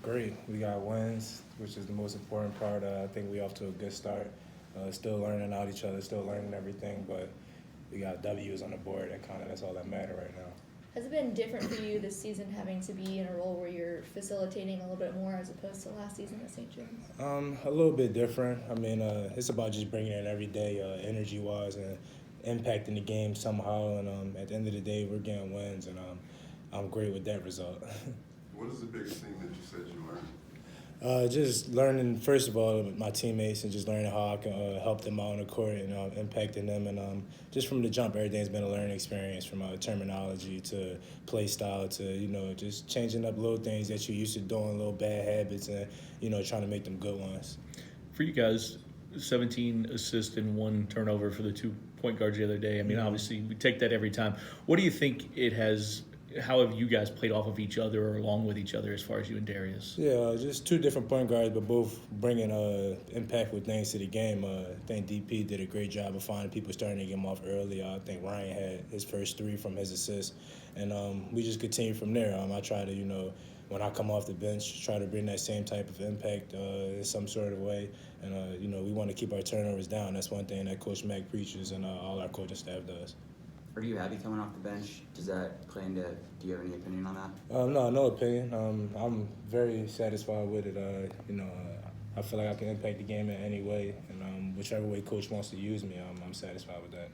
Great. We got wins, which is the most important part. I think we off to a good start. Still learning out each other, still learning everything, but we got W's on the board. That's all that matter right now. Has it been different for you this season having to be in a role where you're facilitating a little bit more as opposed to last season at St. Joe's? A little bit different. It's about just bringing in every day, energy-wise, and impacting the game somehow. And at the end of the day, we're getting wins, and I'm great with that result. What is the biggest thing that you said you learned? Just learning, first of all, my teammates and just learning how I can help them out on the court and impacting them. And just from the jump, everything's been a learning experience from terminology to play style to, just changing up little things that you used to doing, little bad habits, and, trying to make them good ones. For you guys, 17 assists and 1 turnover for the 2 point guards the other day. Obviously, we take that every time. What do you think it has – how have you guys played off of each other or along with each other as far as you and Darius? Yeah, just 2 different point guards, but both bringing impactful things to the game. I think DP did a great job of finding people starting to get him off early. I think Ryan had his first 3 from his assist. And we just continue from there. I try to, when I come off the bench, try to bring that same type of impact in some sort of way. And, we want to keep our turnovers down. That's one thing that Coach Mack preaches and all our coaching staff does. Are you happy coming off the bench? Does that play into? Do you have any opinion on that? No opinion. I'm very satisfied with it. I feel like I can impact the game in any way, and whichever way Coach wants to use me, I'm satisfied with that.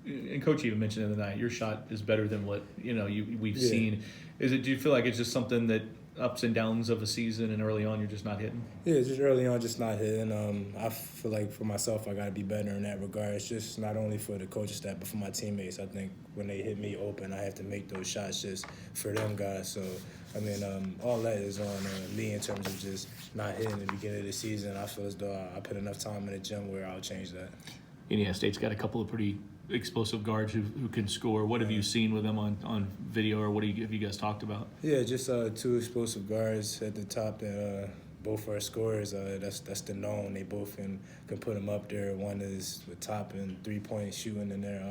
And Coach even mentioned the other night, your shot is better than what we've seen. Do you feel like it's just something that ups and downs of a season, and early on you're just not hitting? Yeah, just early on, just not hitting. I feel like for myself, I got to be better in that regard. It's just not only for the coaching staff, but for my teammates. I think when they hit me open, I have to make those shots just for them guys. So, all that is on me in terms of just not hitting at the beginning of the season. I feel as though I put enough time in the gym where I'll change that. Indiana State's got a couple of pretty explosive guards who can score. What have you seen with them on video, or what have you guys talked about? Yeah, just 2 explosive guards at the top that both are scorers. That's the known. They both can put them up there. One is the top and 3-point shooting in there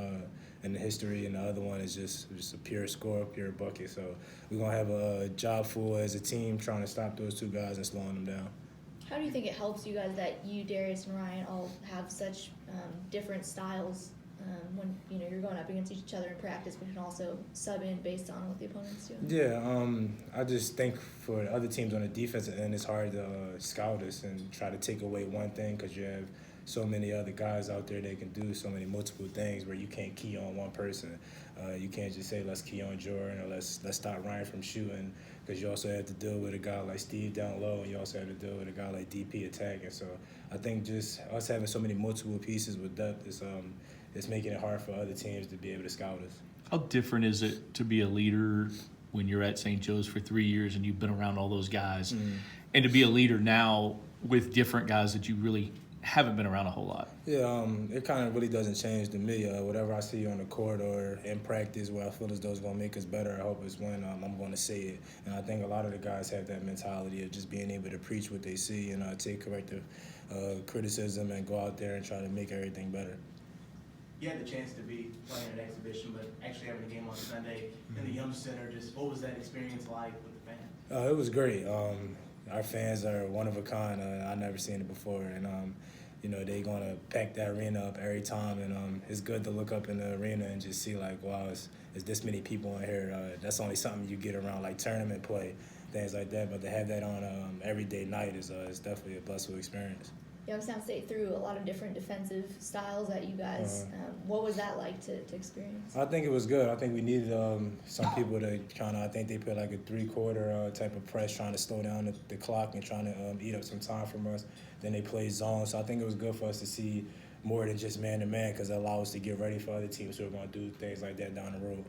in the history, and the other one is just a pure scorer, pure bucket. So we're gonna have a job full as a team trying to stop those 2 guys and slowing them down. How do you think it helps you guys that you, Darius, and Ryan all have such different styles when you're going up against each other in practice, but you can also sub in based on what the opponent's doing? Yeah, I just think for other teams on the defensive end, it's hard to scout us and try to take away one thing because you have so many other guys out there that can do so many multiple things where you can't key on one person. You can't just say, let's key on Jordan, or let's stop Ryan from shooting, because you also have to deal with a guy like Steve down low, and you also have to deal with a guy like DP attacking. So I think just us having so many multiple pieces with depth is making it hard for other teams to be able to scout us. How different is it to be a leader when you're at St. Joe's for 3 years and you've been around all those guys, and to be a leader now with different guys that you really haven't been around a whole lot? Yeah, it kind of really doesn't change to me. Whatever I see on the court or in practice where I feel as though it's going to make us better, I hope it's when I'm going to say it. And I think a lot of the guys have that mentality of just being able to preach what they see and take corrective criticism and go out there and try to make everything better. You had the chance to be playing an exhibition, but actually having a game on Sunday in the Yum Center, just what was that experience like with the fans? It was great. Our fans are one of a kind. I've never seen it before, and they're gonna pack that arena up every time, and it's good to look up in the arena and just see like, wow, it's this many people in here. That's only something you get around like tournament play, things like that. But to have that on everyday night is definitely a blissful experience. Youngstown State threw a lot of different defensive styles at you guys. What was that like to experience? I think it was good. I think we needed some people to I think they put like a 3-quarter type of press, trying to slow down the clock and trying to eat up some time from us. Then they played zone. So I think it was good for us to see more than just man-to-man, because it allows us to get ready for other teams who are going to do things like that down the road.